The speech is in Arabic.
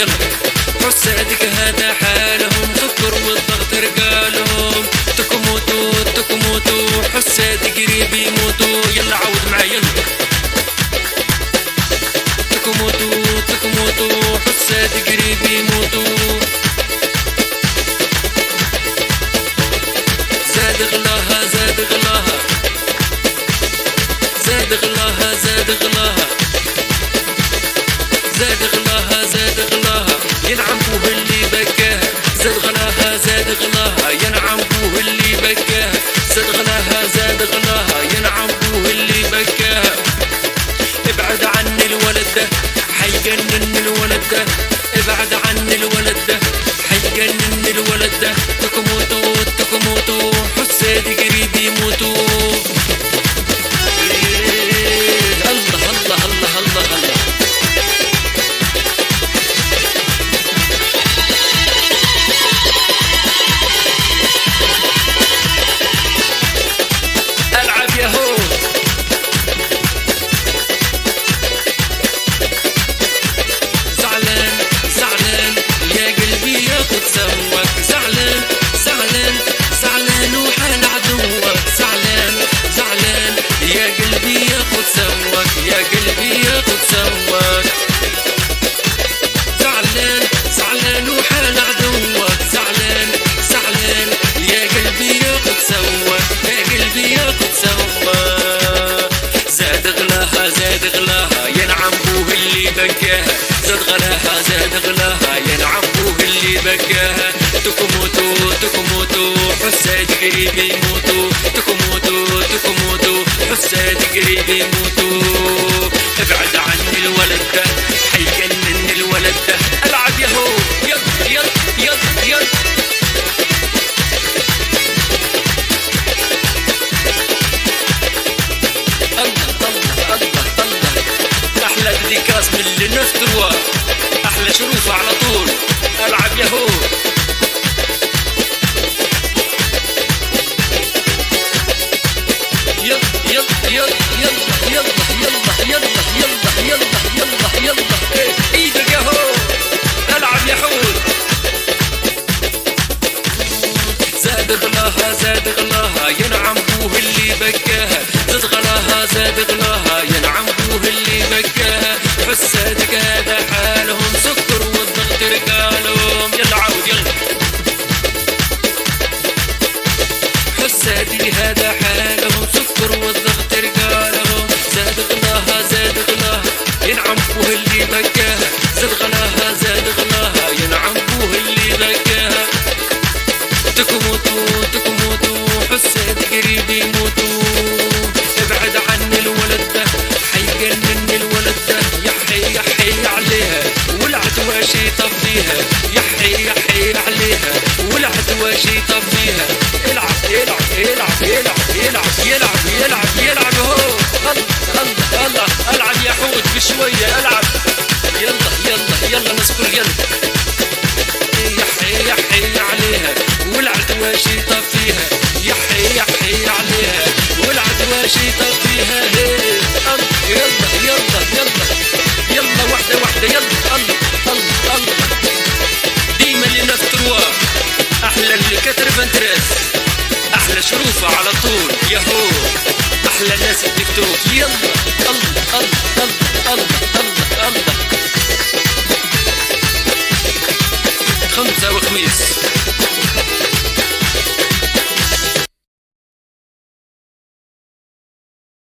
يلا. حسادك هذا حالهم، سكر والضغط رجالهم. تكموتوا تكموتوا حسادك قريب يموتوا. يلا عود معايا يلا. تكموتوا تكموتوا حسادك قريب يموتوا. زاد غلاها زاد غلاها زاد غلاها زاد غلاها زاد غلاها زاد غلاها. ينعم بوه اللي بكاها. زاد غلاها زاد غلاها ينعم بوه اللي بكاها. زاد غلاها زاد غلاها ينعم بوه اللي بكاها. ابعد عني الولد ده حيجنن الولد ده. ابعد عني الولد ده حيجنن الولد ده. تكموتوا تكموتوا حسادي قريب يموتوا. الله الله الله الله الله. العب يا هو. زعلان زعلان يا قلبي ياخد سواك. زعلان زعلان زعلان وحال عدوك. زعلان زعلان يا قلبي ياخد سواك. يا قلبي ياخد سواك. زعلان زعلان وحال عدوك. زعلان زعلان يا قلبي ياخد سواك. يا قلبي ياخد سواك. زاد غلاها زاد غلاها ينعم بوه اللي بكاها. زاد غلاها زاد غلاها ينعم بوه اللي بكاها. تكموتوا تكموتوا حساد قريب يموتوا. تكموتوا تكموتوا حساد قريب يموتوا. ابعد عني الولد ده حيجنن الولد ده. العب يا هو يلا يلا يلا يلا. الله الله الله الله. احلى ديكاس من اللي نفتروا. احلى شروفه على طول. العب يا هو. يلا يلا يلا يلا يلا يلا يلا يلا يلا يلا. ايدك يا هو. العب يا حود. زاد غلاها زاد غلاها ينعم بوه اللي بكاها. زاد غلاها زاد غلاها ينعم بوه اللي بكاها. حسادك هذا حالهم، سكر والضغط رجالهم. يلا عود يلا. حسادي هذا حالهم، سكر والضغط رجالهم. زاد غلاها زاد غلاها ينعم بوه اللي بكاها. زاد غلاها زاد غلاها ينعم بوه اللي بكاها. تكموتوا تكموتوا حسادي قريب يموتوا. ابعد عني الولد ده حيجنن الولد ده. يحي يحي عليها والعدواشي طفيها. يحي يحي عليها والعدواشي طفيها. العب يلعب يلعب يلعب يلعب يلعب يلعب يلعب هو. الله الله الله. العب يا حود بشويه العب. يلا يلا يلا نسكر يلا. يحي يحي عليها والعدواشي طفيها. يحي يحي عليها والعدواشي طفيها. يلا يلا يلا يلا واحده واحده يلا. الله الله الله. ديما اللي نفتروا. احلى اللي كتر بنترس. احلى شروفه على طول يا هو. احلى ناس التيك توك يلا. الله الله الله الله الله. خمسة وخميس.